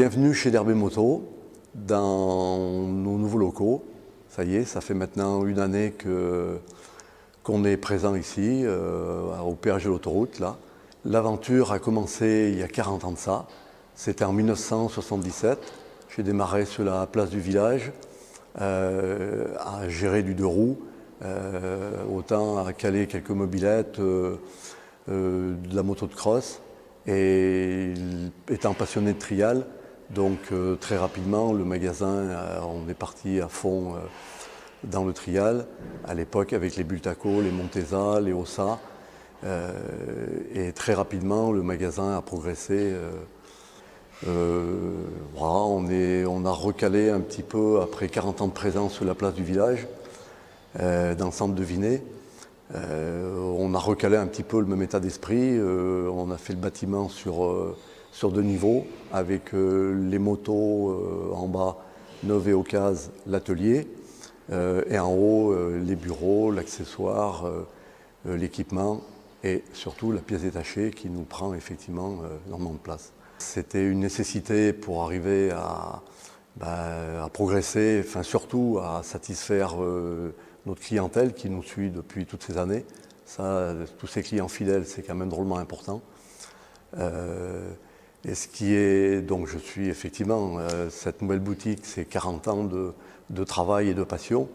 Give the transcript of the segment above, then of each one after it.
Bienvenue chez DRB Moto, dans nos nouveaux locaux. Ça y est, ça fait maintenant une année qu'on est présent ici, au péage de l'autoroute. L'aventure a commencé il y a 40 ans de ça. C'était en 1977. J'ai démarré sur la place du village, à gérer du deux roues, autant à caler quelques mobylettes, de la moto de cross. Et étant passionné de trial, donc très rapidement le magasin, on est parti à fond dans le trial, à l'époque avec les Bultaco, les Montesa, les Ossa. Et très rapidement le magasin a progressé. Voilà, on a recalé un petit peu après 40 ans de présence sur la place du village, dans le centre de Vinay. On a recalé un petit peu le même état d'esprit. On a fait le bâtiment sur deux niveaux, avec les motos en bas, neuves et occases, l'atelier, et en haut les bureaux, l'accessoire, l'équipement et surtout la pièce détachée qui nous prend effectivement énormément de place. C'était une nécessité pour arriver à progresser, enfin surtout à satisfaire notre clientèle qui nous suit depuis toutes ces années. Ça, tous ces clients fidèles, c'est quand même drôlement important. Et ce qui est, donc je suis effectivement, cette nouvelle boutique, c'est 40 ans de travail et de passion.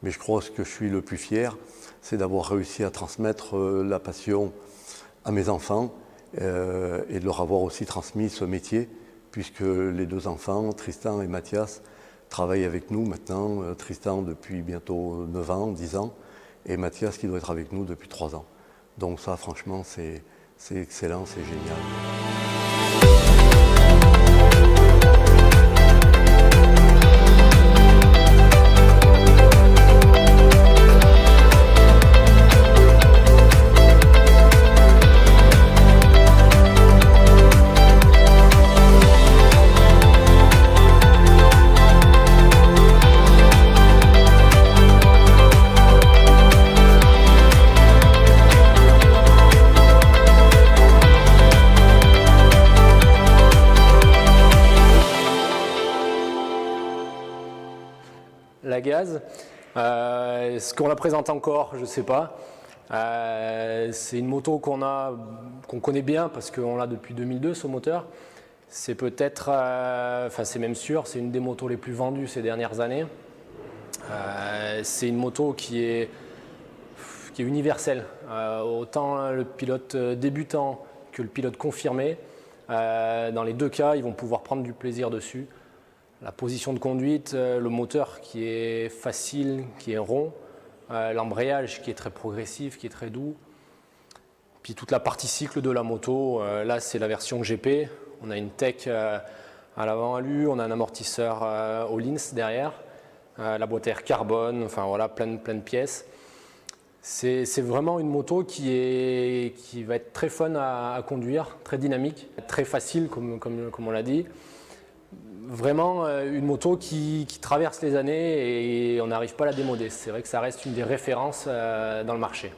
Mais je crois que ce que je suis le plus fier, c'est d'avoir réussi à transmettre la passion à mes enfants et de leur avoir aussi transmis ce métier, puisque les deux enfants, Tristan et Mathias, travaille avec nous maintenant, Tristan depuis bientôt 9 ans, 10 ans, et Mathias qui doit être avec nous depuis 3 ans. Donc ça, franchement, c'est excellent, c'est génial. La Gaz, ce qu'on la présente encore, je ne sais pas. C'est une moto qu'on connaît bien parce qu'on l'a depuis 2002, ce moteur. C'est peut-être, enfin c'est même sûr, c'est une des motos les plus vendues ces dernières années. C'est une moto qui est universelle. Autant le pilote débutant que le pilote confirmé, dans les deux cas, ils vont pouvoir prendre du plaisir dessus. La position de conduite, le moteur qui est facile, qui est rond, l'embrayage qui est très progressif, qui est très doux. Puis toute la partie cycle de la moto, là c'est la version GP. On a une tech à l'avant alu, on a un amortisseur Öhlins derrière, la boîte à air carbone, enfin voilà, plein de pièces. C'est vraiment une moto qui va être très fun à conduire, très dynamique, très facile comme on l'a dit. Vraiment une moto qui traverse les années et on n'arrive pas à la démoder. C'est vrai que ça reste une des références dans le marché.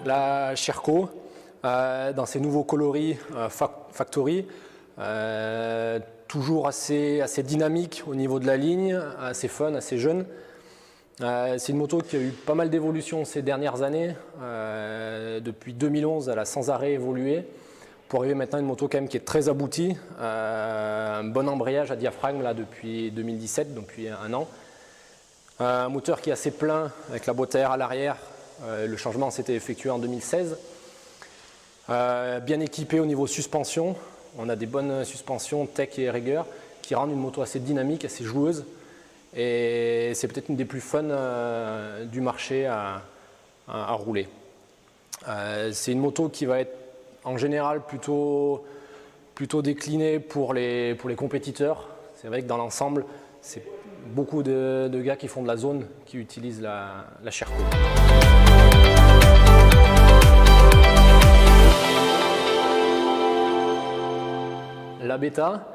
La Sherco, dans ses nouveaux coloris Factory, toujours assez dynamique au niveau de la ligne, assez fun, assez jeune. C'est une moto qui a eu pas mal d'évolutions ces dernières années. Depuis 2011, elle a sans arrêt évolué pour arriver maintenant à une moto quand même qui est très aboutie. Un bon embrayage à diaphragme là, depuis 2017, depuis un an. Un moteur qui est assez plein avec la boîte à air à l'arrière. Le changement s'était effectué en 2016. Bien équipé au niveau suspension. On a des bonnes suspensions tech et rigueur qui rendent une moto assez dynamique, assez joueuse. Et c'est peut-être une des plus fun du marché à rouler. C'est une moto qui va être en général plutôt déclinée pour les compétiteurs. C'est vrai que dans l'ensemble, c'est beaucoup de gars qui font de la zone qui utilisent la Sherco. La Beta,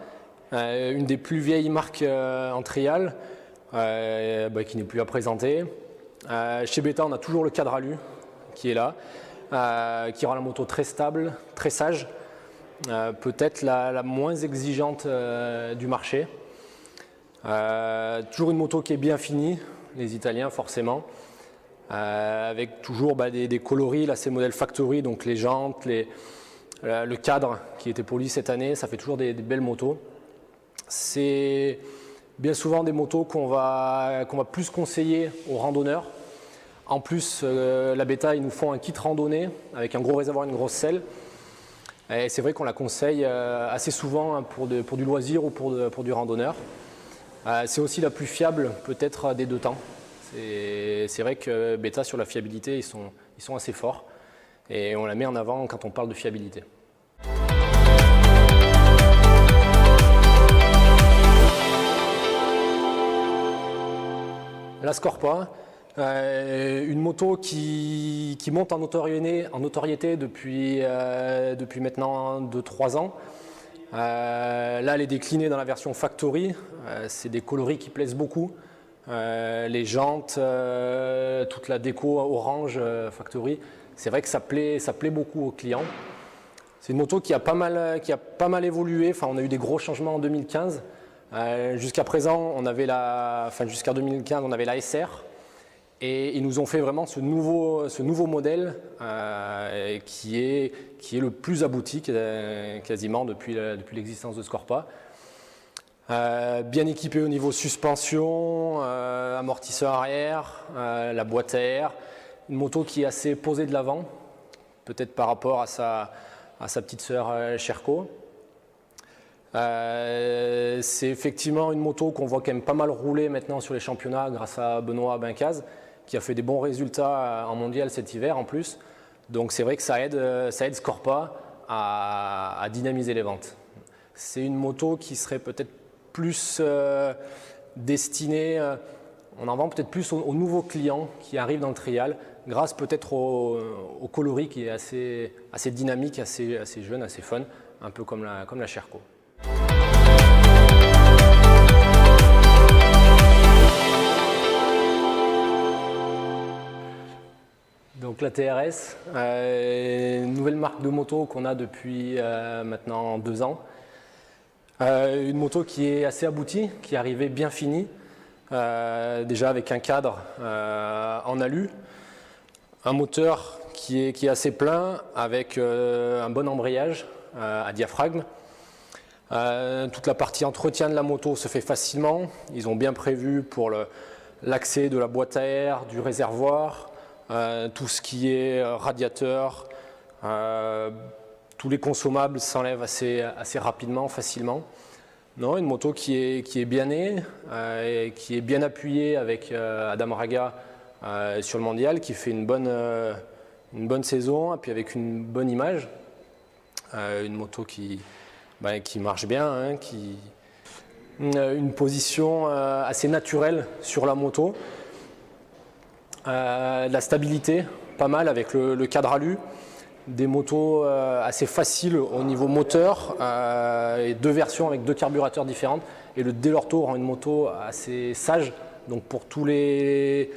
une des plus vieilles marques en trial, qui n'est plus à présenter. Chez Beta, on a toujours le cadre alu, qui est là, qui rend la moto très stable, très sage, peut-être la moins exigeante du marché. Toujours une moto qui est bien finie, les Italiens forcément, avec toujours des coloris, là c'est modèle factory, donc les jantes, le cadre qui était poli cette année, ça fait toujours des belles motos. C'est bien souvent des motos qu'on va plus conseiller aux randonneurs. En plus, la Beta, ils nous font un kit randonnée avec un gros réservoir et une grosse selle. Et c'est vrai qu'on la conseille assez souvent pour du loisir ou pour du randonneur. C'est aussi la plus fiable peut-être des deux temps. C'est vrai que Beta sur la fiabilité, ils sont assez forts. Et on la met en avant quand on parle de fiabilité. La Scorpa, une moto qui monte en notoriété depuis maintenant 2-3 ans. Là, elle est déclinée dans la version Factory. C'est des coloris qui plaisent beaucoup. Les jantes, toute la déco orange Factory, c'est vrai que ça plaît beaucoup aux clients. C'est une moto qui a pas mal évolué. Enfin, on a eu des gros changements en 2015. Jusqu'à présent, jusqu'à 2015, on avait la SR. Et ils nous ont fait vraiment ce nouveau modèle qui est le plus abouti quasiment depuis l'existence de Scorpa. Bien équipé au niveau suspension, amortisseur arrière, la boîte à air. Une moto qui est assez posée de l'avant, peut-être par rapport à sa petite sœur Sherco. C'est effectivement une moto qu'on voit quand même pas mal rouler maintenant sur les championnats grâce à Benoît Bincaz, qui a fait des bons résultats en mondial cet hiver en plus. Donc c'est vrai que ça aide Scorpa à dynamiser les ventes. C'est une moto qui serait peut-être plus destinée, on en vend peut-être plus aux nouveaux clients qui arrivent dans le trial, grâce peut-être au coloris qui est assez dynamique, assez jeune, assez fun, un peu comme la Sherco. Donc la TRS, une nouvelle marque de moto qu'on a depuis maintenant 2 ans. Une moto qui est assez aboutie, qui est arrivée bien finie, déjà avec un cadre en alu, un moteur qui est assez plein avec un bon embrayage à diaphragme. Toute la partie entretien de la moto se fait facilement. Ils ont bien prévu pour l'accès de la boîte à air, du réservoir, tout ce qui est radiateur, tous les consommables s'enlèvent assez rapidement, facilement. Non, une moto qui est bien née, et qui est bien appuyée avec Adam Raga sur le mondial, qui fait une bonne saison, et puis avec une bonne image. Une moto qui marche bien, hein, une position assez naturelle sur la moto. De la stabilité, pas mal avec le cadre alu, des motos assez faciles au niveau moteur, et 2 versions avec 2 carburateurs différents. Et le Delorto rend une moto assez sage, donc pour tous les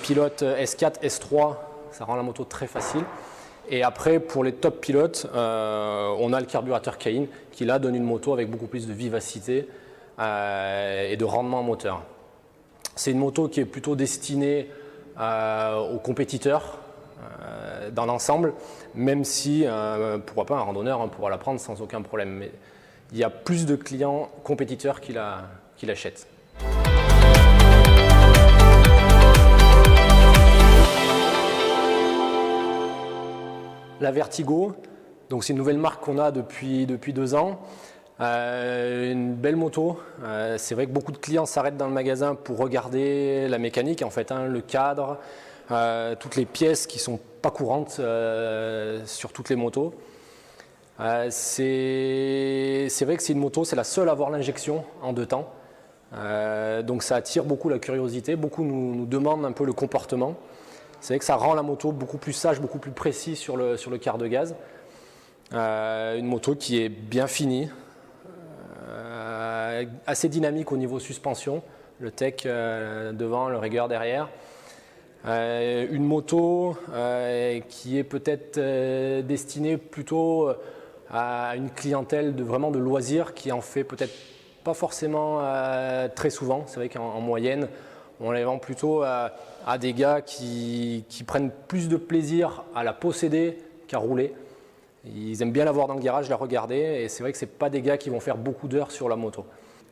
pilotes S4, S3, ça rend la moto très facile. Et après, pour les top pilotes, on a le carburateur Cain qui là donne une moto avec beaucoup plus de vivacité et de rendement moteur. C'est une moto qui est plutôt destinée aux compétiteurs dans l'ensemble, même si, pourquoi pas, un randonneur pourra la prendre sans aucun problème. Mais il y a plus de clients compétiteurs qui l'achètent. La Vertigo, donc c'est une nouvelle marque qu'on a depuis 2 ans. Une belle moto. C'est vrai que beaucoup de clients s'arrêtent dans le magasin pour regarder la mécanique, en fait, hein, le cadre, toutes les pièces qui ne sont pas courantes sur toutes les motos. C'est vrai que c'est une moto, c'est la seule à avoir l'injection en 2 temps. Donc ça attire beaucoup la curiosité, beaucoup nous demandent un peu le comportement. C'est vrai que ça rend la moto beaucoup plus sage, beaucoup plus précis sur le quart de gaz. Une moto qui est bien finie, assez dynamique au niveau suspension, le tech devant, le rigueur derrière. Une moto qui est peut-être destinée plutôt à une clientèle vraiment de loisirs qui en fait peut-être pas forcément très souvent. C'est vrai qu'en moyenne, on les vend plutôt à des gars qui prennent plus de plaisir à la posséder qu'à rouler. Ils aiment bien l'avoir dans le garage, la regarder, et c'est vrai que ce n'est pas des gars qui vont faire beaucoup d'heures sur la moto.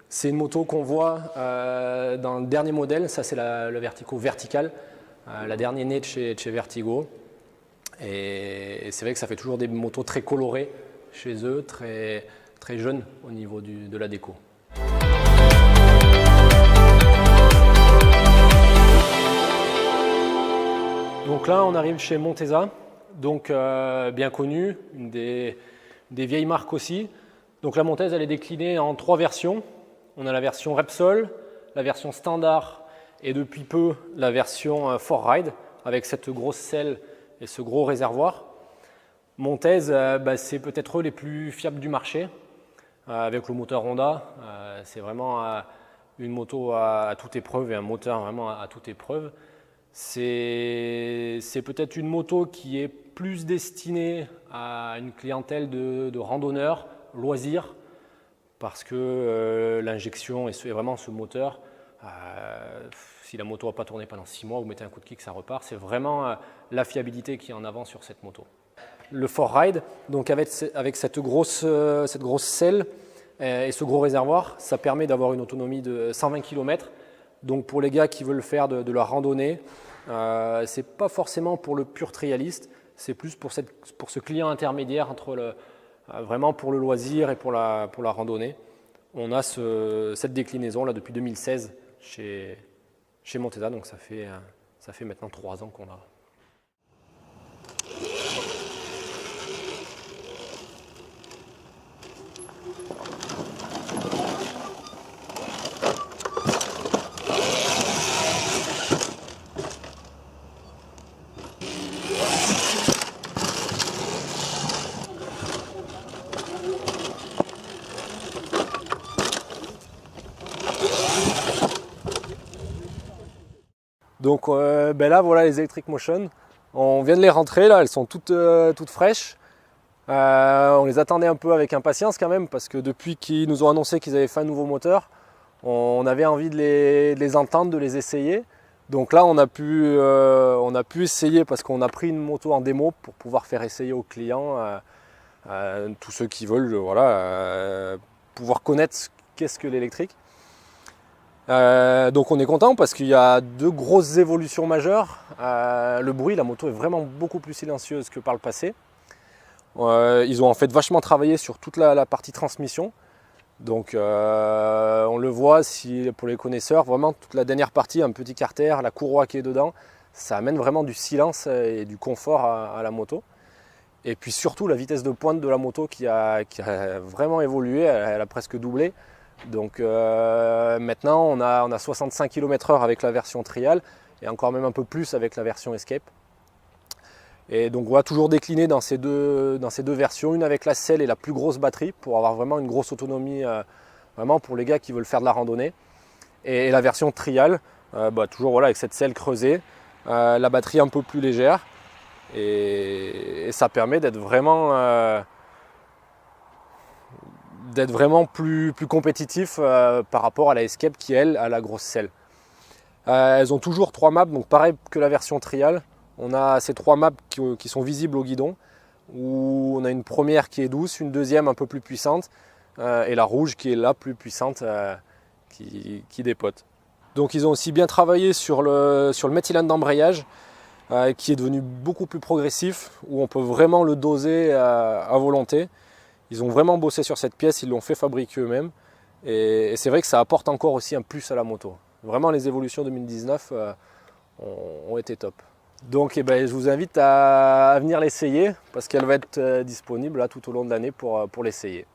C'est une moto qu'on voit dans le dernier modèle, ça c'est le Vertigo Vertical, la dernière née de chez Vertigo. Et c'est vrai que ça fait toujours des motos très colorées chez eux, très, très jeunes au niveau de la déco. Donc là, on arrive chez Montesa, donc bien connu, une des vieilles marques aussi. Donc la Montesa, elle est déclinée en 3 versions. On a la version Repsol, la version standard et depuis peu la version 4Ride avec cette grosse selle et ce gros réservoir. Montesa, c'est peut-être eux les plus fiables du marché avec le moteur Honda. C'est vraiment une moto à toute épreuve et un moteur vraiment à toute épreuve. C'est peut-être une moto qui est plus destinée à une clientèle de randonneurs, loisirs, parce que l'injection et vraiment ce moteur, si la moto n'a pas tourné pendant 6 mois, vous mettez un coup de kick, ça repart. C'est vraiment la fiabilité qui est en avant sur cette moto. Le 4Ride, donc avec cette grosse selle et ce gros réservoir, ça permet d'avoir une autonomie de 120 km. Donc pour les gars qui veulent faire de la randonnée, ce n'est pas forcément pour le pur trialiste, c'est plus pour ce client intermédiaire entre vraiment pour le loisir et pour la randonnée. On a cette déclinaison là depuis 2016 chez Montesa, donc ça fait maintenant 3 ans qu'on a. Donc là voilà les Electric Motion, on vient de les rentrer là, elles sont toutes fraîches. On les attendait un peu avec impatience quand même parce que depuis qu'ils nous ont annoncé qu'ils avaient fait un nouveau moteur, on avait envie de les entendre, de les essayer. Donc là on a pu essayer parce qu'on a pris une moto en démo pour pouvoir faire essayer aux clients, tous ceux qui veulent pouvoir connaître qu'est-ce que l'électrique. Donc on est content parce qu'il y a 2 grosses évolutions majeures. Le bruit, la moto est vraiment beaucoup plus silencieuse que par le passé. Ils ont en fait vachement travaillé sur toute la partie transmission. Donc on le voit pour les connaisseurs, vraiment toute la dernière partie, un petit carter, la courroie qui est dedans, ça amène vraiment du silence et du confort à la moto. Et puis surtout la vitesse de pointe de la moto qui a vraiment évolué, elle a presque doublé. Donc maintenant on a 65 km/h avec la version Trial et encore même un peu plus avec la version Escape. Et donc on va toujours décliner dans ces deux versions, une avec la selle et la plus grosse batterie pour avoir vraiment une grosse autonomie vraiment pour les gars qui veulent faire de la randonnée. Et la version Trial, toujours voilà, avec cette selle creusée, la batterie un peu plus légère et ça permet d'être vraiment plus compétitif par rapport à la Escape qui elle a la grosse selle. Elles ont toujours 3 maps, donc pareil que la version Trial. On a ces 3 maps qui sont visibles au guidon, où on a une première qui est douce, une deuxième un peu plus puissante, et la rouge qui est la plus puissante qui dépote. Donc ils ont aussi bien travaillé sur le méthylène d'embrayage, qui est devenu beaucoup plus progressif, où on peut vraiment le doser à volonté. Ils ont vraiment bossé sur cette pièce, ils l'ont fait fabriquer eux-mêmes, et c'est vrai que ça apporte encore aussi un plus à la moto. Vraiment les évolutions 2019 ont été top. Donc je vous invite à venir l'essayer parce qu'elle va être disponible là, tout au long de l'année pour l'essayer.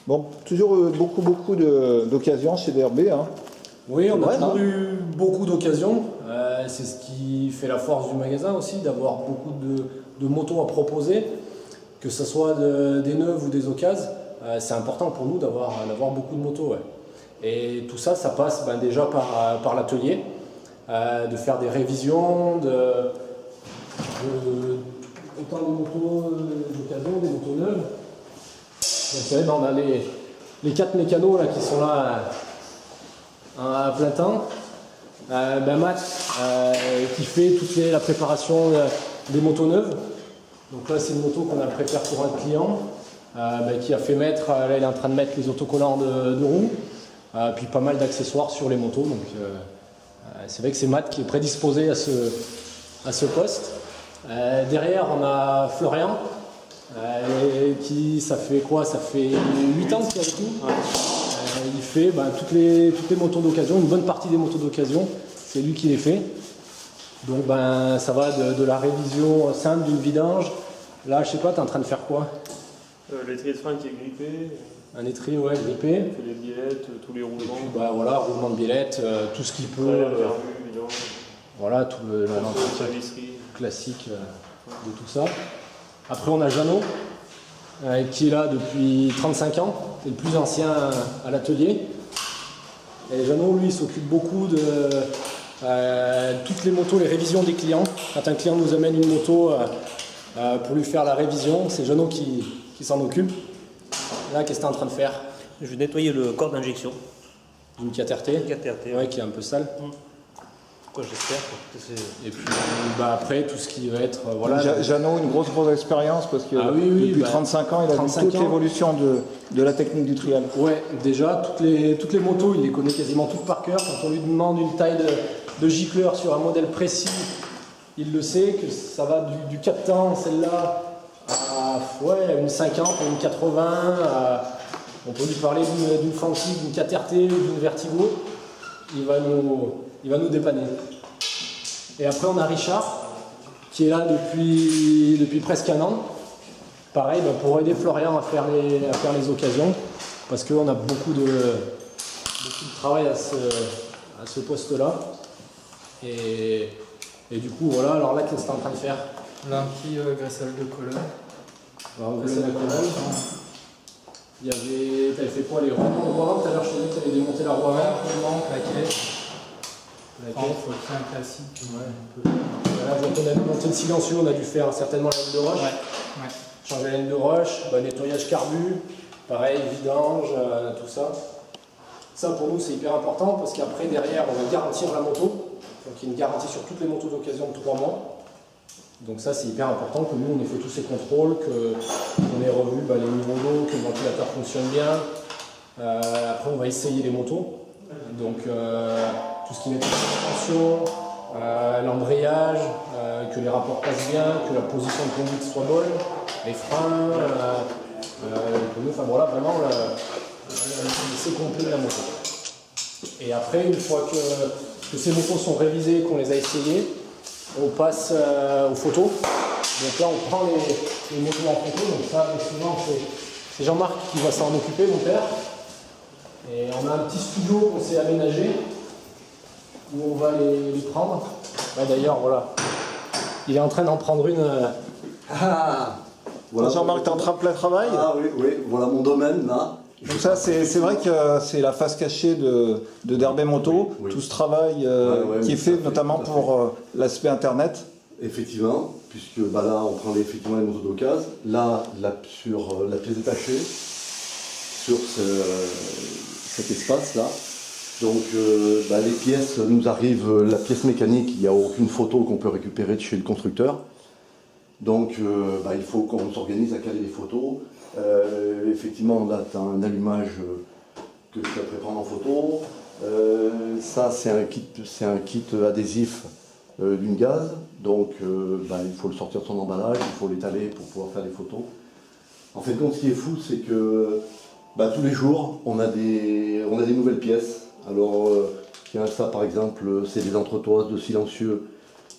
Bon, toujours beaucoup d'occasions chez DRB. Hein. Oui, on a toujours eu beaucoup d'occasions. c'est ce qui fait la force du magasin aussi, d'avoir beaucoup de motos à proposer, que ce soit des neuves ou des occasions. C'est important pour nous d'avoir beaucoup de motos. Ouais. Et tout ça, ça passe déjà par l'atelier, de faire des révisions, autant des motos d'occasion, des motos neuves. Donc, vous savez, on a les 4 mécanos là, qui sont là à plein temps. Matt qui fait toute la préparation des motos neuves. Donc là, c'est une moto qu'on a préparée pour un client qui a fait mettre, là il est en train de mettre les autocollants de roues, puis pas mal d'accessoires sur les motos. Donc c'est vrai que c'est Matt qui est prédisposé à ce poste. Derrière, on a Florian, ça fait 8 ans qu'il est avec nous. Il fait toutes les motos d'occasion, une bonne partie des motos d'occasion, c'est lui qui les fait. Donc ça va de la révision simple d'une vidange. Là, je sais pas, tu es en train de faire quoi? L'étrier de frein qui est grippé. Un étrier, ouais, grippé. On fait les biellettes, tous les roulements. Et puis, voilà, roulement de biellette, tout ce qui peut. Voilà, tout l'entretien classique de tout ça. Après, on a Jeannot, qui est là depuis 35 ans, c'est le plus ancien à l'atelier. Et Jeannot, lui, il s'occupe beaucoup de toutes les motos, les révisions des clients. Quand un client nous amène une moto pour lui faire la révision, c'est Jeannot qui s'en occupe. Là, qu'est-ce que tu es en train de faire? Je vais nettoyer le corps d'injection. D'une 4RT. Une 4RT. Ouais, qui est un peu sale. Quoi, j'espère. Et puis après, tout ce qui va être. Jeannot, une grosse expérience parce que depuis 35 ans, il a vu toute l'évolution de la technique du trial. Ouais, déjà, toutes les motos, il les connaît quasiment toutes par cœur. Quand on lui demande une taille de gicleur sur un modèle précis, il le sait, que ça va du 4 temps, celle-là, à une 50, une 80. On peut lui parler d'une Fancy, d'une 4RT, d'une Vertigo. Il va nous dépanner. Et après, on a Richard, qui est là depuis presque un an. Pareil, pour aider Florian à faire les occasions, parce qu'on a beaucoup de travail à ce poste-là. Et du coup, voilà, alors là, qu'est-ce que tu es en train de faire? Là, un petit graissage de colonne. Alors, graissage de colonne. Tu avais fait quoi, les roulements de roue avant? Tout à l'heure, je t'ai dit que tu avais démonté la roue avant. Roulement, plaquette. Il faut faire un classique. Ouais, un peu. Voilà, donc on a démonté le silencieux, on a dû faire certainement la laine de roche. Ouais. Changer la laine de roche, nettoyage carbu, pareil, vidange, tout ça. Ça pour nous c'est hyper important parce qu'après derrière on va garantir la moto. Donc il y a une garantie sur toutes les motos d'occasion de 3 mois. Donc ça c'est hyper important que nous on ait fait tous ces contrôles, qu'on ait revu les niveaux d'eau, que le ventilateur fonctionne bien. Après on va essayer les motos. Donc tout ce qui est suspension, l'embrayage, que les rapports passent bien, que la position de conduite soit bonne, les freins, enfin voilà vraiment l'essai complet de la moto. Et après une fois que ces motos sont révisées, qu'on les a essayées, on passe aux photos. Donc là on prend les motos en photo, donc ça souvent c'est Jean-Marc qui va s'en occuper, mon père. Et on a un petit studio qu'on s'est aménagé où on va les prendre. D'ailleurs, voilà. Il est en train d'en prendre une. Voilà. Jean-Marc, tu es en train de plein travail. Ah oui, voilà mon domaine là. Donc ça, c'est vrai que c'est la face cachée de Derbet Moto, oui. Tout ce travail qui est fait notamment pour l'aspect internet. Effectivement, puisque là on prend effectivement les motos d'occasion. Là, sur la pièce détachée, sur cet espace-là. Donc les pièces nous arrivent, la pièce mécanique, il n'y a aucune photo qu'on peut récupérer de chez le constructeur. Donc il faut qu'on s'organise à caler les photos. Effectivement, là tu as un allumage que tu vas prendre en photo. Ça c'est un kit adhésif d'une gaz. Donc il faut le sortir de son emballage, il faut l'étaler pour pouvoir faire des photos. En fait, ce qui est fou, c'est que tous les jours, on a des nouvelles pièces. Alors, ça par exemple, c'est des entretoises de silencieux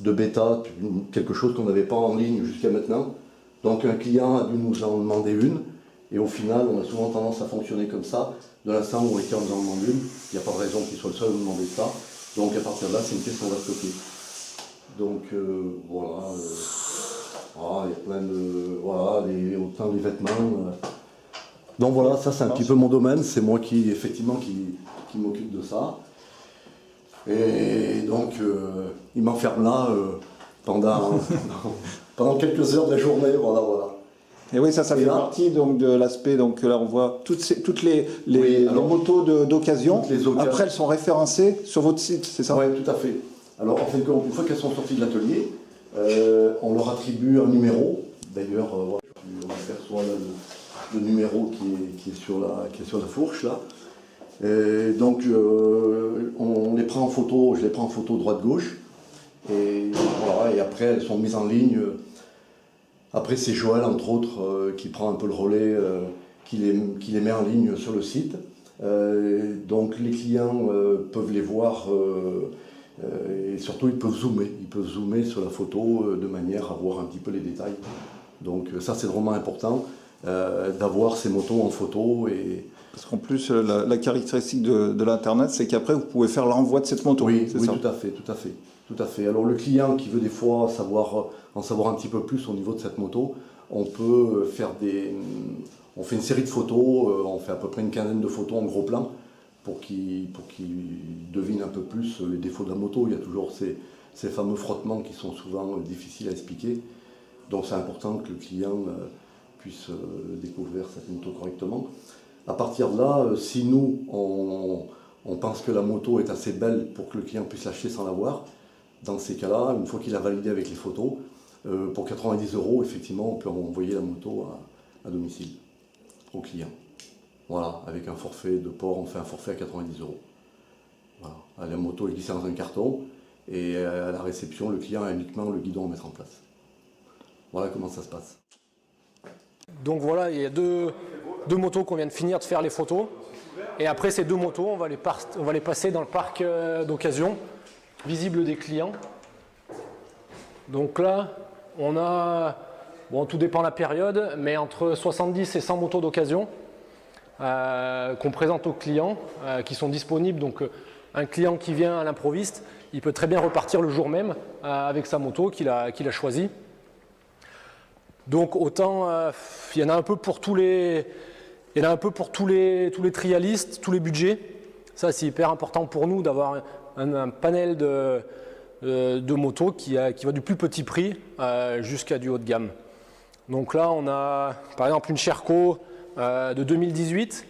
de bêta, quelque chose qu'on n'avait pas en ligne jusqu'à maintenant. Donc un client a dû nous en demander une, et au final, on a souvent tendance à fonctionner comme ça. De l'instant où le client nous en demande une, il n'y a pas de raison qu'il soit le seul à nous demander ça. Donc à partir de là, c'est une pièce qu'on va stocker. Donc voilà, il y a plein de... Voilà, autant les vêtements. Donc voilà, ça c'est un petit peu mon domaine, c'est moi qui m'occupe de ça. Et donc il m'enferme là pendant quelques heures de la journée, voilà. Et oui, ça fait partie donc de l'aspect, donc là on voit toutes les motos d'occasion. Après elles sont référencées sur votre site, c'est ça? Oui, tout à fait. Alors en fait, une fois qu'elles sont sorties de l'atelier, on leur attribue un numéro. D'ailleurs, on aperçoit là, le numéro qui est sur la fourche là. Et donc on les prend en photo, je les prends en photo droite-gauche. Et voilà, et après elles sont mises en ligne. Après c'est Joël entre autres qui prend un peu le relais, qui les met en ligne sur le site. Donc les clients peuvent les voir et surtout ils peuvent zoomer sur la photo de manière à voir un petit peu les détails. Donc ça c'est vraiment important d'avoir ces motos en photo. Parce qu'en plus la caractéristique de l'internet c'est qu'après vous pouvez faire l'envoi de cette moto. Oui, tout à fait. Alors le client qui veut des fois en savoir un petit peu plus au niveau de cette moto, on peut on fait une série de photos, on fait à peu près une quinzaine de photos en gros plan pour qu'il devine un peu plus les défauts de la moto. Il y a toujours ces fameux frottements qui sont souvent difficiles à expliquer. Donc c'est important que le client puisse découvrir cette moto correctement. À partir de là, si nous, on pense que la moto est assez belle pour que le client puisse l'acheter sans l'avoir, dans ces cas-là, une fois qu'il a validé avec les photos, pour 90 €, effectivement, on peut envoyer la moto à domicile au client. Voilà, avec un forfait de port, on fait un forfait à 90 €. Voilà. La moto est glissée dans un carton et à la réception, le client a uniquement le guidon à mettre en place. Voilà comment ça se passe. Donc voilà, il y a deux motos qu'on vient de finir de faire les photos. Et après ces deux motos, on va les passer dans le parc d'occasion, visible des clients. Donc là, on a, tout dépend de la période, mais entre 70 et 100 motos d'occasion qu'on présente aux clients, qui sont disponibles. Donc un client qui vient à l'improviste, il peut très bien repartir le jour même avec sa moto qu'il a choisie. Donc autant, il y en a un peu pour tous les trialistes, tous les budgets. Ça c'est hyper important pour nous d'avoir un panel de motos qui va du plus petit prix jusqu'à du haut de gamme. Donc là on a par exemple une Sherco de 2018,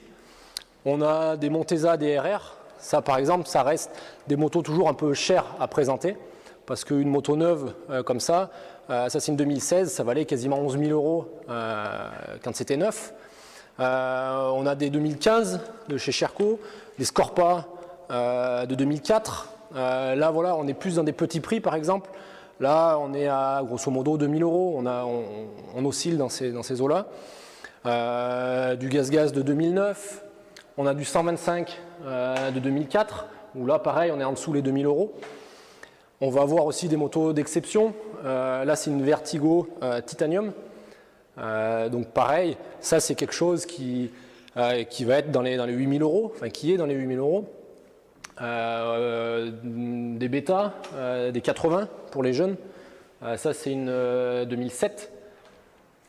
on a des Montesa DRR. Ça par exemple, ça reste des motos toujours un peu chères à présenter parce qu'une moto neuve comme ça, Assassin 2016, ça valait quasiment 11 000 € quand c'était neuf. On a des 2015 de chez Sherco, des Scorpa de 2004. Là, voilà, on est plus dans des petits prix, par exemple. Là, on est à grosso modo 2 000 €. On oscille dans ces eaux-là. Du gaz de 2009. On a du 125 de 2004, où là, pareil, on est en dessous les 2 000 €. On va avoir aussi des motos d'exception. Là, c'est une Vertigo Titanium. Donc pareil, ça c'est quelque chose qui va être dans les 8 000 €, enfin qui est dans les 8 000 €. Des Beta, des 80 pour les jeunes. Ça c'est une 2007.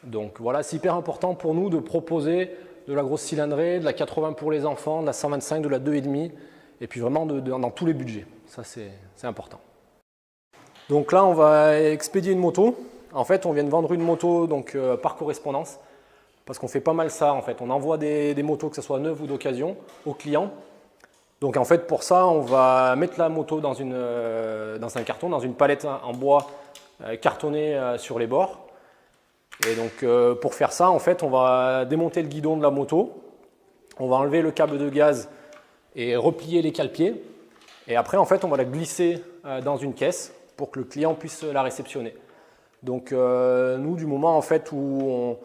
Donc voilà, c'est hyper important pour nous de proposer de la grosse cylindrée, de la 80 pour les enfants, de la 125, de la 2,5 et puis vraiment dans tous les budgets. Ça c'est important. Donc là, on va expédier une moto. En fait, on vient de vendre une moto donc, par correspondance parce qu'on fait pas mal ça. En fait, on envoie des motos, que ce soit neuves ou d'occasion, aux clients. Donc en fait, pour ça, on va mettre la moto dans un carton, dans une palette en bois cartonnée sur les bords. Et donc pour faire ça, en fait, on va démonter le guidon de la moto. On va enlever le câble de gaz et replier les cale-pieds. Et après, en fait, on va la glisser dans une caisse pour que le client puisse la réceptionner. Donc nous, du moment en fait, où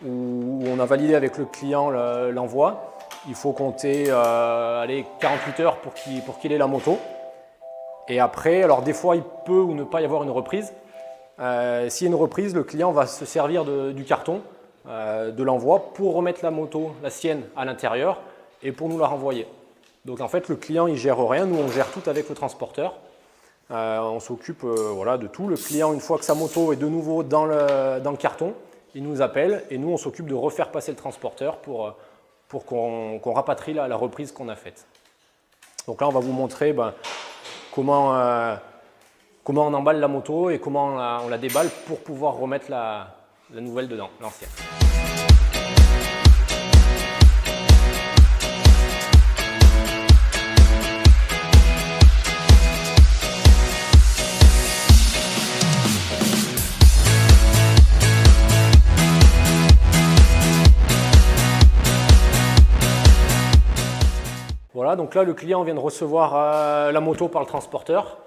on a validé avec le client l'envoi, il faut compter 48 heures pour qu'il ait la moto. Et après, alors des fois, il peut ou ne pas y avoir une reprise. S'il y a une reprise, le client va se servir du carton de l'envoi pour remettre la moto, la sienne, à l'intérieur et pour nous la renvoyer. Donc en fait, le client, il ne gère rien. Nous, on gère tout avec le transporteur. On s'occupe voilà, de tout. Le client, une fois que sa moto est de nouveau dans le carton, il nous appelle et nous, on s'occupe de refaire passer le transporteur pour qu'on rapatrie la reprise qu'on a faite. Donc là, on va vous montrer comment on emballe la moto et comment on la déballe pour pouvoir remettre la nouvelle dedans, l'ancienne. Voilà, donc là, le client vient de recevoir la moto par le transporteur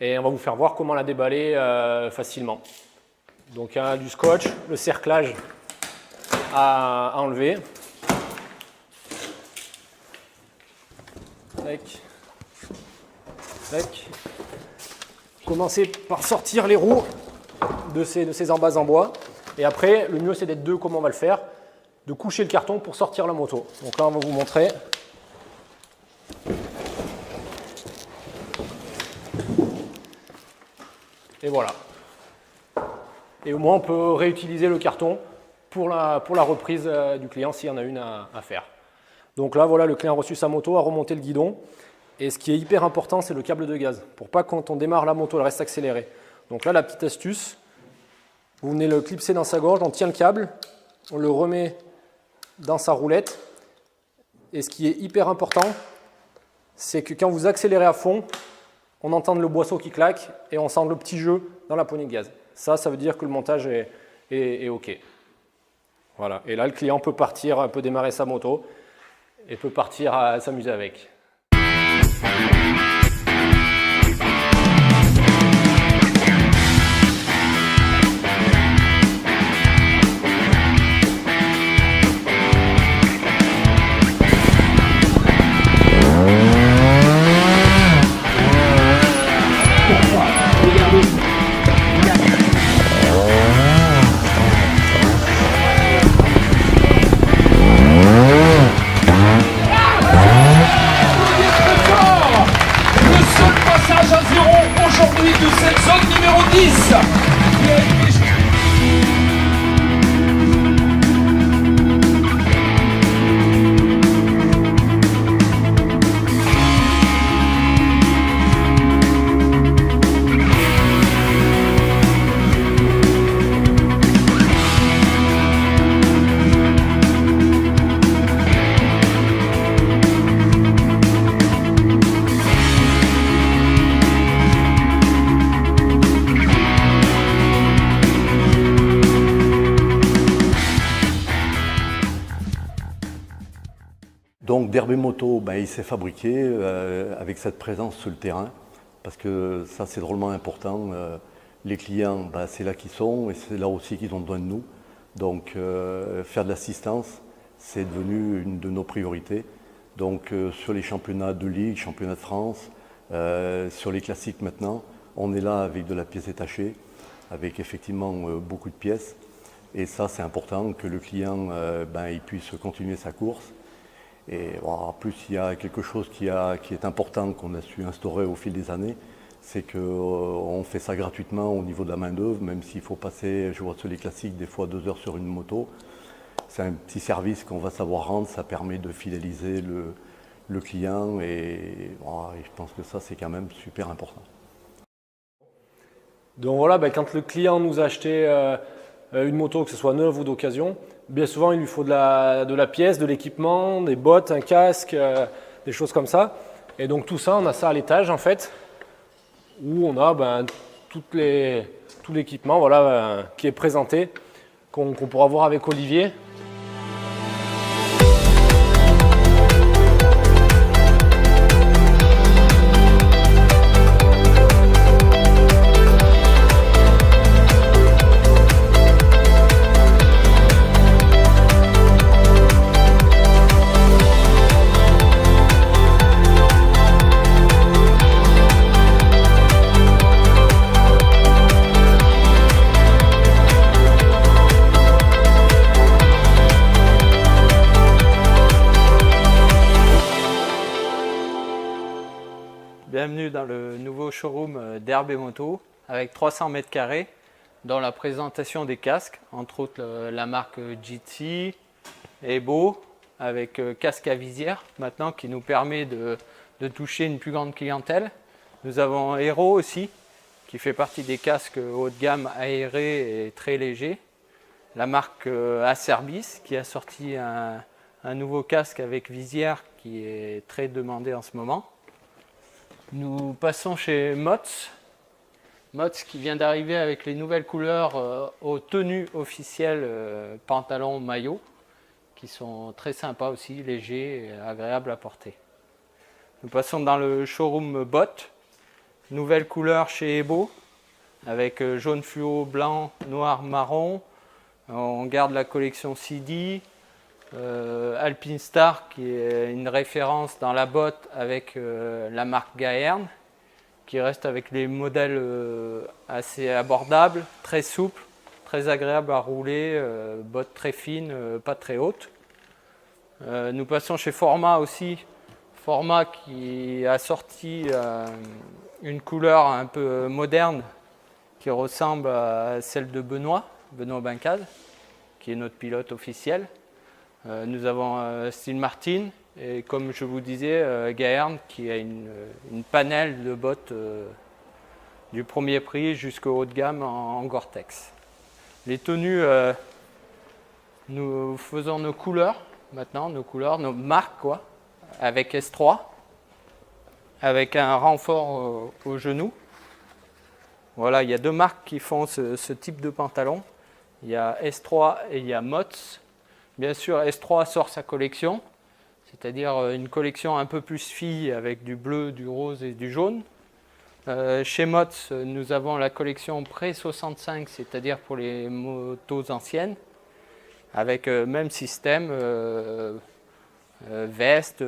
et on va vous faire voir comment la déballer facilement. Donc il y a du scotch, le cerclage à enlever. Tac. Tac. Commencez par sortir les roues de ces embases en bois. Et après, le mieux c'est d'être deux, comment on va le faire, de coucher le carton pour sortir la moto. Donc là, on va vous montrer. Et voilà. Et au moins, on peut réutiliser le carton pour la reprise du client s'il y en a une à faire. Donc là, voilà, le client a reçu sa moto, a remonté le guidon. Et ce qui est hyper important, c'est le câble de gaz. Pour pas que quand on démarre la moto, elle reste accélérée. Donc là, la petite astuce, vous venez le clipser dans sa gorge, on tient le câble, on le remet dans sa roulette. Et ce qui est hyper important, c'est que quand vous accélérez à fond, on entend le boisseau qui claque et on sent le petit jeu dans la poignée de gaz. Ça veut dire que le montage est OK. Voilà. Et là, le client peut partir, peut démarrer sa moto et peut partir à s'amuser avec. Donc Derby Moto, il s'est fabriqué avec cette présence sur le terrain, parce que ça c'est drôlement important. Les clients, c'est là qu'ils sont et c'est là aussi qu'ils ont besoin de nous. Donc faire de l'assistance, c'est devenu une de nos priorités. Donc sur les championnats de Ligue, championnats de France, sur les classiques maintenant, on est là avec de la pièce détachée, avec effectivement beaucoup de pièces. Et ça c'est important que le client il puisse continuer sa course. Et en plus, il y a quelque chose qui est important qu'on a su instaurer au fil des années, c'est qu'on fait ça gratuitement au niveau de la main-d'œuvre, même s'il faut passer, je vois sur les classiques, des fois 2 heures sur une moto. C'est un petit service qu'on va savoir rendre, ça permet de fidéliser le client et je pense que ça, c'est quand même super important. Donc voilà, quand le client nous a acheté une moto, que ce soit neuve ou d'occasion, bien souvent il lui faut de la pièce, de l'équipement, des bottes, un casque, des choses comme ça. Et donc tout ça, on a ça à l'étage en fait, où on a tout l'équipement qui est présenté, qu'on pourra voir avec Olivier. bienvenue dans le nouveau showroom d'Herbe et Moto avec 300 mètres carrés dans la présentation des casques, entre autres la marque Jitsi, Ebo, avec casque à visière maintenant qui nous permet de toucher une plus grande clientèle. Nous avons Hero aussi qui fait partie des casques haut de gamme aérés et très légers. La marque Acerbis qui a sorti un nouveau casque avec visière qui est très demandé en ce moment. Nous passons chez Mott's. Mott's qui vient d'arriver avec les nouvelles couleurs aux tenues officielles pantalon maillot qui sont très sympas aussi, légers et agréables à porter. Nous passons dans le showroom Bott. Nouvelle couleur chez Ebo avec jaune fluo, blanc, noir, marron. On garde la collection CD. Alpine Star qui est une référence dans la botte avec la marque Gaerne qui reste avec les modèles assez abordables, très souples, très agréables à rouler, bottes très fines, pas très hautes. Nous passons chez Forma aussi, Forma qui a sorti une couleur un peu moderne qui ressemble à celle de Benoît Bincade qui est notre pilote officiel. Nous avons Steel Martin et comme je vous disais, Gaerne qui a une panelle de bottes du premier prix jusqu'au haut de gamme en Gore-Tex. Les tenues, nous faisons nos couleurs maintenant, nos marques quoi, avec S3, avec un renfort au genou. Voilà, il y a deux marques qui font ce type de pantalon. Il y a S3 et il y a Mott's. Bien sûr, S3 sort sa collection, c'est-à-dire une collection un peu plus fille avec du bleu, du rose et du jaune. Chez Mott's, nous avons la collection pré-65, c'est-à-dire pour les motos anciennes, avec même système, veste,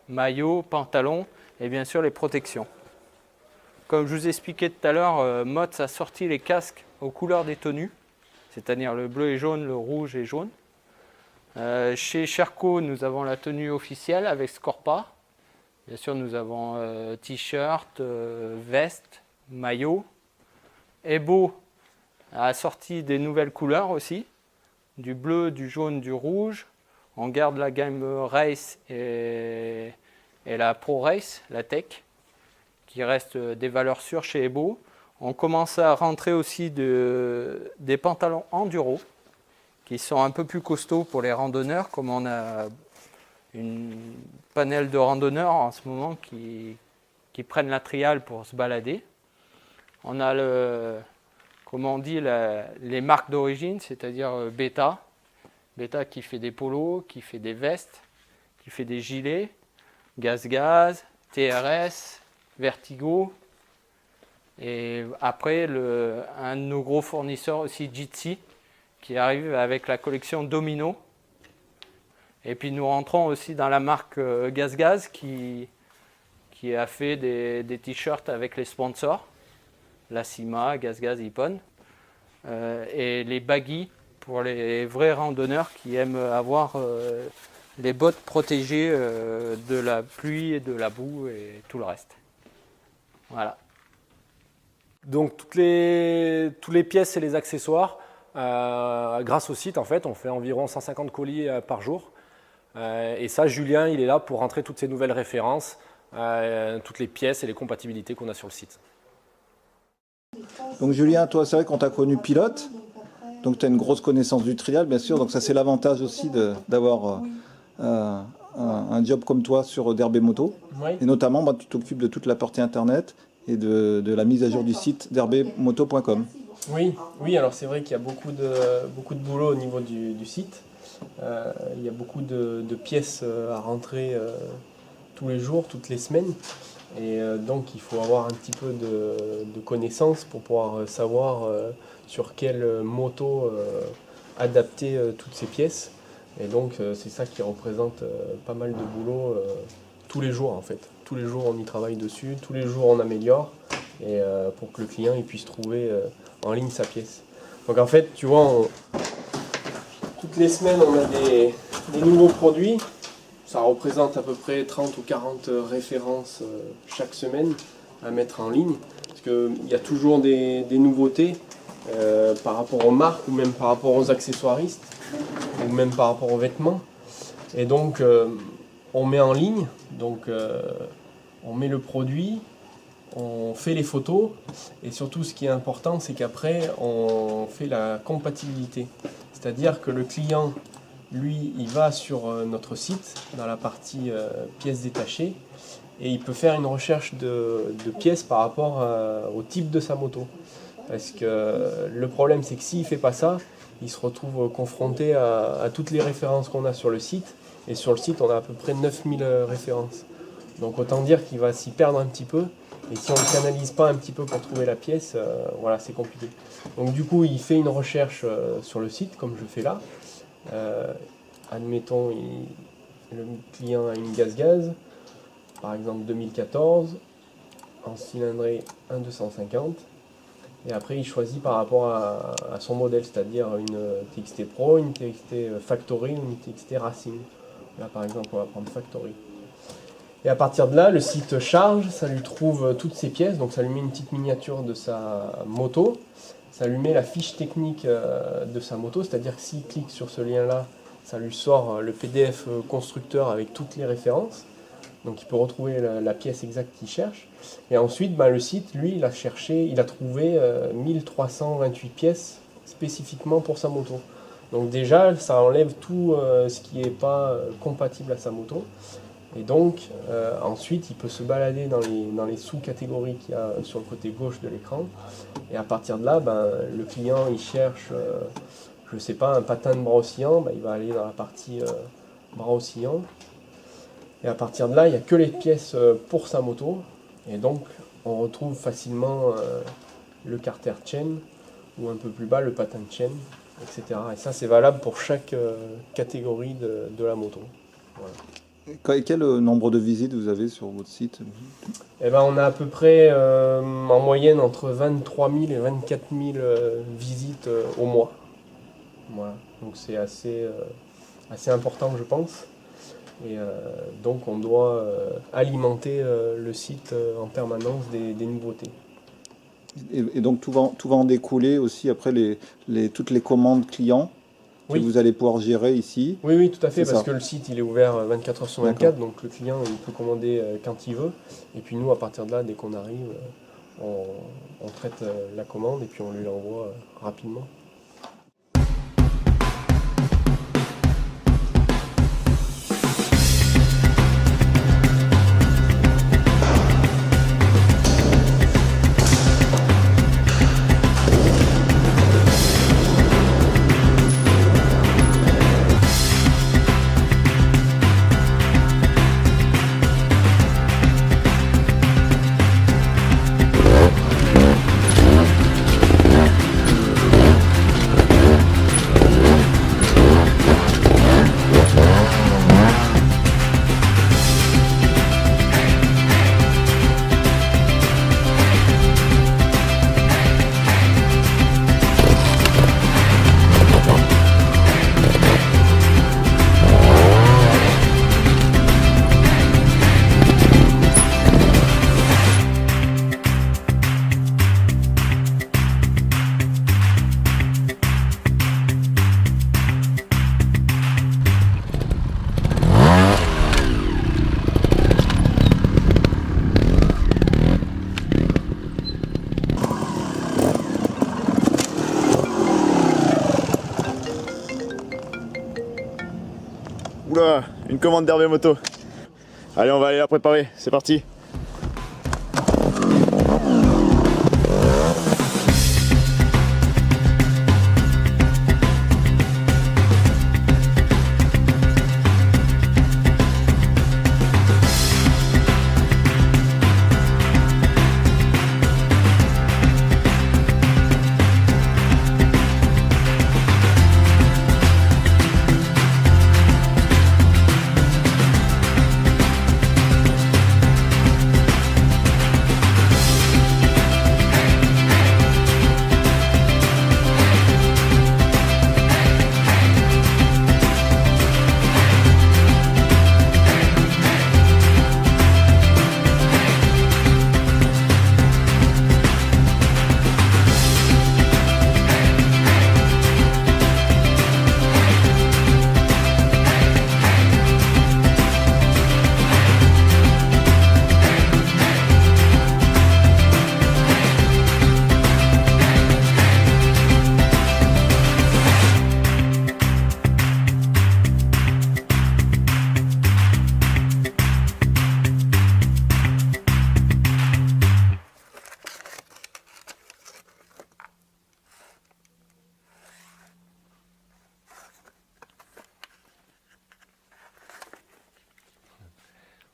maillot, pantalon et bien sûr les protections. Comme je vous expliquais tout à l'heure, Mott's a sorti les casques aux couleurs des tenues, c'est-à-dire le bleu et jaune, le rouge et jaune. Chez Sherco, nous avons la tenue officielle avec Scorpa. Bien sûr, nous avons t-shirt, veste, maillot. Ebo a sorti des nouvelles couleurs aussi, du bleu, du jaune, du rouge. On garde la gamme Race et la Pro Race, la Tech, qui reste des valeurs sûres chez Ebo. On commence à rentrer aussi des pantalons enduro, qui sont un peu plus costauds pour les randonneurs, comme on a une panel de randonneurs en ce moment qui prennent la trial pour se balader. On a comme on dit, les marques d'origine, c'est-à-dire Beta qui fait des polos, qui fait des vestes, qui fait des gilets, Gaz, TRS, Vertigo. Et après, un de nos gros fournisseurs aussi, Jitsi, qui arrive avec la collection Domino. Et puis nous rentrons aussi dans la marque Gaz qui a fait des t-shirts avec les sponsors, la Cima, Gaz, Ippon, et les baggy pour les vrais randonneurs qui aiment avoir les bottes protégées de la pluie et de la boue et tout le reste. Voilà. Donc toutes les pièces et les accessoires, grâce au site en fait, on fait environ 150 colis par jour. Et ça, Julien, il est là pour rentrer toutes ces nouvelles références, toutes les pièces et les compatibilités qu'on a sur le site. Donc Julien, toi, c'est vrai qu'on t'a connu pilote, donc tu as une grosse connaissance du trial, bien sûr, donc ça c'est l'avantage aussi d'avoir un job comme toi sur d'Herbe et Moto. Oui. Et notamment, tu t'occupes de toute la partie internet et de la mise à jour du site d'herbemoto.com. Oui, alors c'est vrai qu'il y a beaucoup de boulot au niveau du site. Il y a beaucoup de pièces à rentrer tous les jours, toutes les semaines. Et donc il faut avoir un petit peu de connaissances pour pouvoir savoir sur quelle moto adapter toutes ces pièces. Et donc c'est ça qui représente pas mal de boulot tous les jours en fait. Tous les jours on y travaille dessus, tous les jours on améliore et pour que le client il puisse trouver en ligne sa pièce. Donc en fait tu vois, toutes les semaines on a des nouveaux produits. Ça représente à peu près 30 ou 40 références chaque semaine à mettre en ligne. Parce qu'il y a toujours des nouveautés par rapport aux marques ou même par rapport aux accessoiristes ou même par rapport aux vêtements. Et donc on met en ligne, donc on met le produit, on fait les photos et surtout ce qui est important c'est qu'après on fait la compatibilité. C'est-à-dire que le client, lui, il va sur notre site dans la partie pièces détachées et il peut faire une recherche de pièces par rapport au type de sa moto. Parce que le problème c'est que s'il ne fait pas ça, il se retrouve confronté à toutes les références qu'on a sur le site. Et sur le site, on a à peu près 9000 références. Donc autant dire qu'il va s'y perdre un petit peu. Et si on ne canalise pas un petit peu pour trouver la pièce, voilà, c'est compliqué. Donc du coup, il fait une recherche sur le site, comme je fais là. Admettons, le client a une gaz-gaz, par exemple 2014, en cylindrée 1,250. Et après, il choisit par rapport à son modèle, c'est-à-dire une TXT Pro, une TXT Factory ou une TXT Racing. Là, par exemple, on va prendre Factory. Et à partir de là, le site charge, ça lui trouve toutes ses pièces, donc ça lui met une petite miniature de sa moto, ça lui met la fiche technique de sa moto, c'est-à-dire que s'il clique sur ce lien-là, ça lui sort le PDF constructeur avec toutes les références. Donc il peut retrouver la pièce exacte qu'il cherche. Et ensuite, le site, lui, il a trouvé 1328 pièces spécifiquement pour sa moto. Donc déjà, ça enlève tout ce qui n'est pas compatible à sa moto. Et donc, ensuite, il peut se balader dans les sous-catégories qu'il y a sur le côté gauche de l'écran. Et à partir de là, le client, il cherche, je ne sais pas, un patin de bras oscillant, il va aller dans la partie bras oscillant. Et à partir de là, il n'y a que les pièces pour sa moto. Et donc, on retrouve facilement le carter chain, ou un peu plus bas, le patin chain, etc. Et ça, c'est valable pour chaque catégorie de la moto. Voilà. Quel nombre de visites vous avez sur votre site? On a à peu près, en moyenne, entre 23 000 et 24 000 visites au mois. Voilà. Donc c'est assez important, je pense. Et donc on doit alimenter le site en permanence des nouveautés. Et donc tout va en découler aussi après toutes les commandes clients que vous allez pouvoir gérer ici. Oui, tout à fait, parce que le site il est ouvert 24 h sur 24, donc le client il peut commander quand il veut. Et puis nous, à partir de là, dès qu'on arrive, on traite la commande et puis on lui l'envoie rapidement. Oula, une commande d'Hervé Moto. Allez, on va aller la préparer, c'est parti.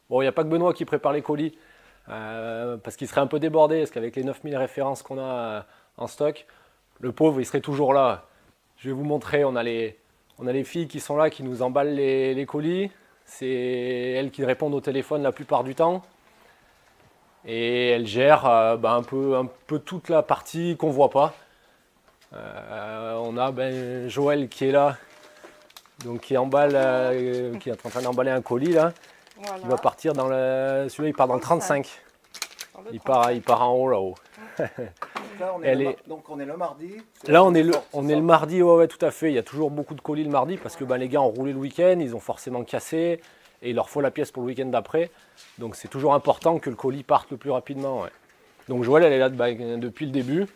Bon, il n'y a pas que Benoît qui prépare les colis, parce qu'il serait un peu débordé, parce qu'avec les 9000 références qu'on a en stock, le pauvre, il serait toujours là. Je vais vous montrer, on a les filles qui sont là, qui nous emballent les colis. C'est elles qui répondent au téléphone la plupart du temps. Et elles gèrent un peu toute la partie qu'on ne voit pas. On a Joël qui est là, donc qui est en train d'emballer un colis là. Voilà. Il va partir dans celui-là, il part dans le 35. Il part en haut là-haut. Là, donc on est le mardi. Là, on est le mardi, ouais, tout à fait. Il y a toujours beaucoup de colis le mardi parce que les gars ont roulé le week-end, ils ont forcément cassé et il leur faut la pièce pour le week-end d'après. Donc c'est toujours important que le colis parte le plus rapidement. Ouais. Donc Joël, elle est là depuis le début.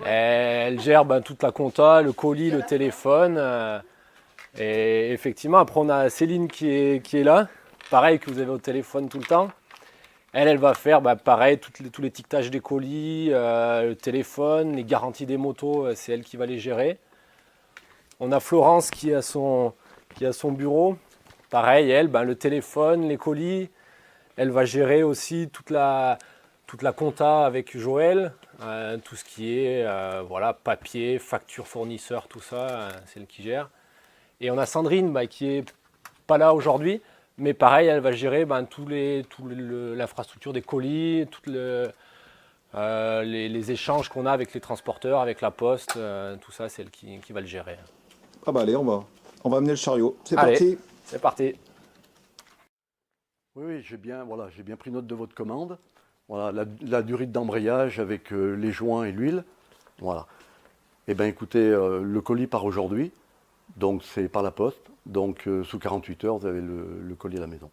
Elle gère toute la compta, le colis, le téléphone. Et effectivement, après on a Céline qui est là. Pareil, que vous avez au téléphone tout le temps. Elle va faire pareil, tous les étiquetages des colis, le téléphone, les garanties des motos, c'est elle qui va les gérer. On a Florence qui a son bureau. Pareil, elle, le téléphone, les colis. Elle va gérer aussi toute la compta avec Joël. Tout ce qui est papier, facture fournisseur, tout ça, c'est elle qui gère. Et on a Sandrine qui est pas là aujourd'hui. Mais pareil, elle va gérer l'infrastructure des colis, les échanges qu'on a avec les transporteurs, avec la poste, tout ça, c'est elle qui va le gérer. Ah allez, on va amener le chariot. C'est allez, parti. C'est parti. Oui, j'ai bien pris note de votre commande. Voilà, la durée d'embrayage avec les joints et l'huile. Voilà. Eh bien, écoutez, le colis part aujourd'hui. Donc c'est par la poste, donc sous 48 heures vous avez le colis à la maison.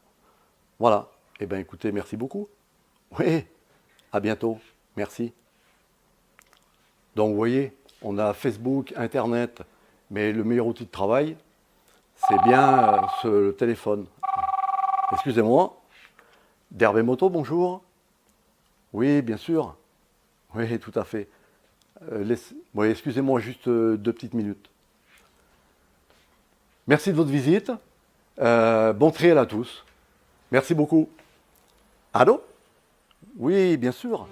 Voilà, et bien écoutez, merci beaucoup. Oui, à bientôt, merci. Donc vous voyez, on a Facebook, Internet, mais le meilleur outil de travail, c'est bien le téléphone. Excusez-moi, d'Hervé Moto, bonjour. Oui, bien sûr. Oui, tout à fait. Excusez-moi juste 2 petites minutes. Merci de votre visite. Bon trial à tous. Merci beaucoup. Allô ? Oui, bien sûr.